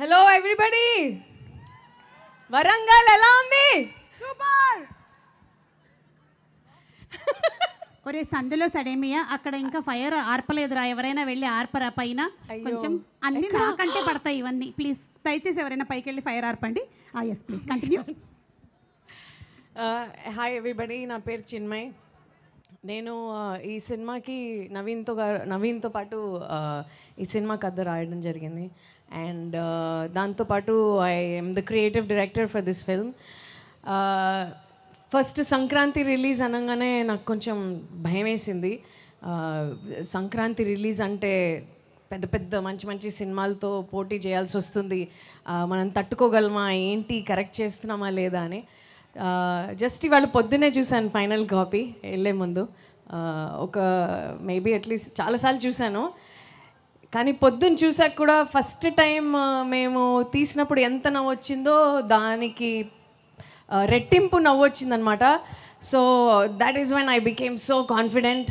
Hello everybody, Warangal ఎలా ఉంది? Super. ఒరే సందులో సడేమియా, అక్కడ ఇంకా ఫైర్ ఆర్పలేదురా, ఎవరైనా వెళ్ళి ఆర్పరా పైన. కొంచెం అన్ని నాకంటే పడతాయి ఇవన్నీ. ప్లీజ్ దయచేసి ఎవరైనా పైకి వెళ్ళి ఫైర్ ఆర్పండి. Yes please continue. Hi everybody, నా పేరు చిన్మయ్. నేను ఈ సినిమాకి నవీన్తో పాటు ఈ సినిమా కథ రాయడం జరిగింది. అండ్ దాంతోపాటు I M the creative director for this film. First Sankranti release అనగానే నాకు కొంచెం భయం వేసింది. సంక్రాంతి రిలీజ్ అంటే పెద్ద పెద్ద మంచి మంచి సినిమాలతో పోటీ చేయాల్సి వస్తుంది, మనం తట్టుకోగలమా, ఏంటి కరెక్ట్ చేస్తున్నామా లేదా అని. జస్ట్ ఇవాళ పొద్దున్నే చూశాను ఫైనల్ కాపీ వెళ్ళే ముందు. ఒక మేబీ అట్లీస్ట్ చాలాసార్లు చూశాను, కానీ పొద్దున్న చూసాక కూడా ఫస్ట్ టైం మేము తీసినప్పుడు ఎంత నవ్వు వచ్చిందో దానికి రెట్టింపు నవ్వు వచ్చిందనమాట. So that is when I became so confident.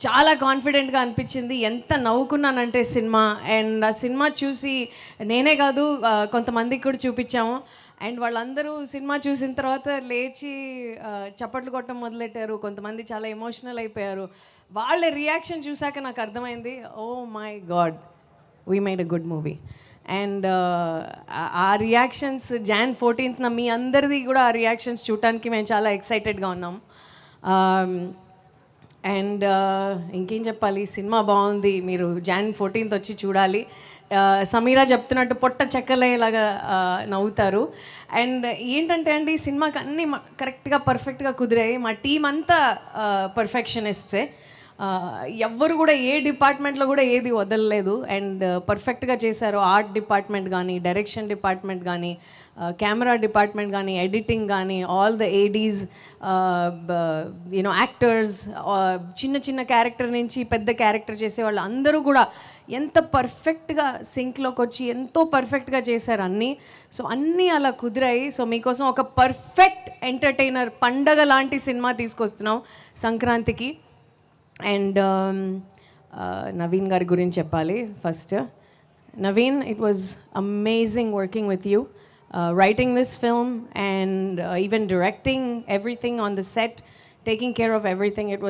చాలా కాన్ఫిడెంట్గా అనిపించింది. ఎంత నవ్వుకున్నానంటే సినిమా. అండ్ ఆ సినిమా చూసి నేనే కాదు కొంతమందికి కూడా చూపించాము. అండ్ వాళ్ళందరూ సినిమా చూసిన తర్వాత లేచి చప్పట్లు కొట్టడం మొదలెట్టారు. కొంతమంది చాలా ఎమోషనల్ అయిపోయారు. వాళ్ళ రియాక్షన్ చూశాక నాకు అర్థమైంది, oh my god, we made a good movie. And ఆ రియాక్షన్స్ Jan 14th మీ అందరిది కూడా ఆ రియాక్షన్స్ చూడటానికి మేము చాలా ఎక్సైటెడ్గా ఉన్నాం. అండ్ ఇంకేం చెప్పాలి, సినిమా బాగుంది, మీరు Jan 14th వచ్చి చూడాలి. సమీరా చెప్తున్నట్టు పొట్ట చెక్కలేలాగా నవ్వుతారు. అండ్ ఏంటంటే అండి, ఈ సినిమాకి అన్నీ కరెక్ట్గా పర్ఫెక్ట్గా కుదిరాయి. మా టీం అంతా పర్ఫెక్షనిస్ట్సే. ఎవ్వరు కూడా ఏ డిపార్ట్మెంట్లో కూడా ఏది వదలలేదు. అండ్ పర్ఫెక్ట్గా చేశారు. ఆర్ట్ డిపార్ట్మెంట్ కానీ, డైరెక్షన్ డిపార్ట్మెంట్ కానీ, కెమెరా డిపార్ట్మెంట్ కానీ, ఎడిటింగ్ కానీ, all the Aedes, you know actors, చిన్న చిన్న క్యారెక్టర్ నుంచి పెద్ద క్యారెక్టర్ చేసే వాళ్ళు అందరూ కూడా ఎంత పర్ఫెక్ట్గా సింక్లోకి వచ్చి ఎంతో పర్ఫెక్ట్గా చేశారు అన్నీ. సో అన్నీ అలా కుదిరాయి. సో మీకోసం ఒక పర్ఫెక్ట్ ఎంటర్టైనర్ పండగ లాంటి సినిమా తీసుకొస్తున్నాం సంక్రాంతికి. అండ్ నవీన్ గారి గురించి చెప్పాలి. First Naveen, it was amazing working with you, writing this film and even directing everything on the set, taking care of everything. It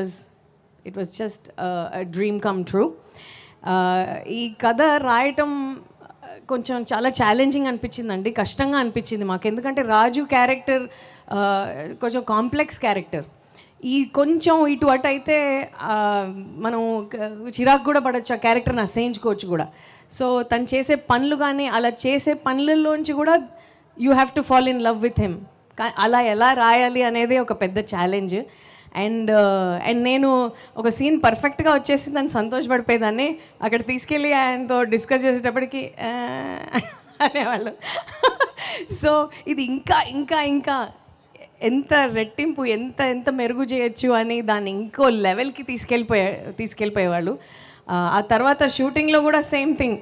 was just a dream come true. ఈ కథ రాయటం కొంచెం చాలా ఛాలెంజింగ్ అనిపించిందండి, కష్టంగా అనిపించింది మాకు. ఎందుకంటే రాజు క్యారెక్టర్ కొంచెం కాంప్లెక్స్ క్యారెక్టర్. ఈ కొంచెం ఇటు అటు అయితే మనం చిరాకు కూడా పడవచ్చు, ఆ క్యారెక్టర్ని అసహించుకోవచ్చు కూడా. సో తను చేసే పనులు కానీ, అలా చేసే పనులలోంచి కూడా you have to fall in love with him. అలా ఎలా రాయాలి అనేది ఒక పెద్ద ఛాలెంజ్. అండ్ నేను ఒక సీన్ పర్ఫెక్ట్గా వచ్చేసిందని సంతోషపడిపోయేదాన్ని. అక్కడ తీసుకెళ్ళి ఆయనతో డిస్కస్ చేసేటప్పటికి అనేవాళ్ళు. సో ఇది ఇంకా ఇంకా ఇంకా ఎంత రెట్టింపు, ఎంత ఎంత మెరుగు చేయొచ్చు అని దాన్ని ఇంకో లెవెల్కి తీసుకెళ్ళిపోయేవాళ్ళు. ఆ తర్వాత షూటింగ్లో కూడా సేమ్ థింగ్,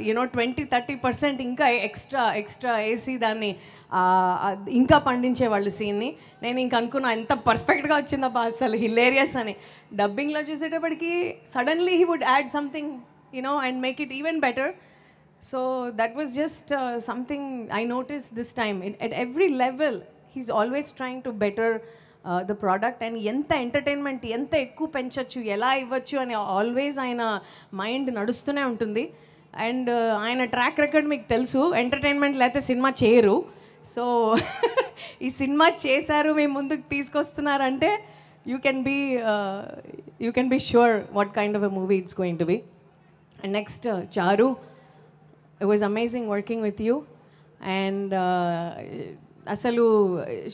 యూనో 20-30% ఇంకా ఎక్స్ట్రా వేసి దాన్ని ఇంకా పండించేవాళ్ళు సీన్ని. నేను ఇంక అనుకున్నా ఎంత పర్ఫెక్ట్గా వచ్చిందబ్బా అసలు, హిలేరియస్ అని. డబ్బింగ్లో చూసేటప్పటికి suddenly he would add something, you know, and make it even better. So that was just something I noticed this time. At every level, he's always trying to better the product. And enta entertainment enta ekku penchachchu, ela ivvachu ani always aina mind nadustune untundi. And aina track record meeku telusu, entertainment lethe cinema cheyaru. So ee cinema chesaru, me munduku teesకొస్తున్నారంటే you can be sure what kind of a movie it's going to be. And next, Charu, it was amazing working with you. And asalu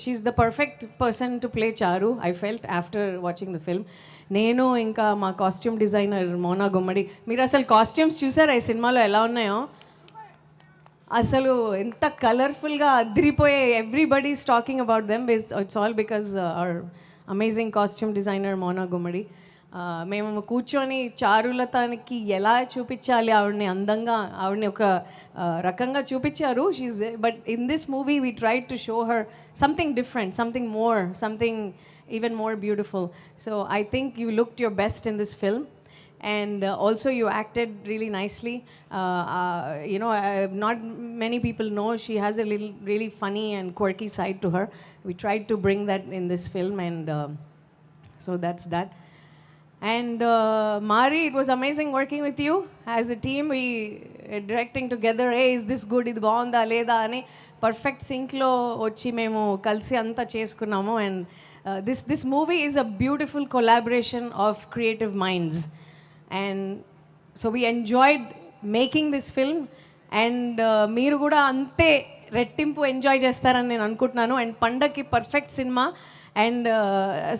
she's the perfect person to play Charu, I felt after watching the film. నేను ఇంకా మా costume designer Mona గుమ్మడి, మీరు అసలు costumes చూసారా ఈ సినిమాలో ఎలా ఉన్నాయో? అసలు ఎంత కలర్ఫుల్గా అదిరిపోయే. Everybody is talking about them. It's all because our amazing costume designer Mona Gummadi. మేము కూర్చొని చారులతానికి ఎలా చూపించాలి ఆవిడని అందంగా, ఆవిడని ఒక రకంగా చూపించారు. But in this movie we try to show her something different, something more, something even more beautiful. So I think you looked your best in this film. and also you acted really nicely. You know, not many people know she has a little really funny and quirky side to her. We tried to bring that in this film, and so that's that. And Mari, it was amazing working with you as a team. We directing together. Hey, is this good? Idi baunda leda ani perfect sync lo వచ్చి మేము కలిసి అంతా చేసుకున్నాము. And this movie is a beautiful collaboration of creative minds. And so we enjoyed making this film, and మీరు కూడా అంతే రెట్టింపు enjoy చేస్తారని నేను అనుకుంటున్నాను. అండ్ పండగకి పర్ఫెక్ట్ సినిమా. అండ్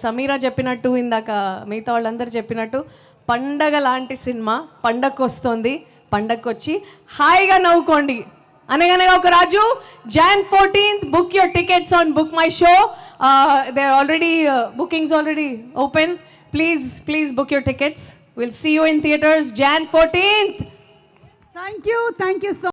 సమీరా చెప్పినట్టు, ఇందాక మిగతా వాళ్ళందరూ చెప్పినట్టు, పండగ లాంటి సినిమా పండగకు వస్తుంది. పండగకు వచ్చి హాయిగా నవ్వుకోండి. అనగనగా ఒక రాజు, Jan 14th, book your tickets on book my show. They already bookings already open. Please book your tickets. We'll see you in theaters Jan 14th. Thank you so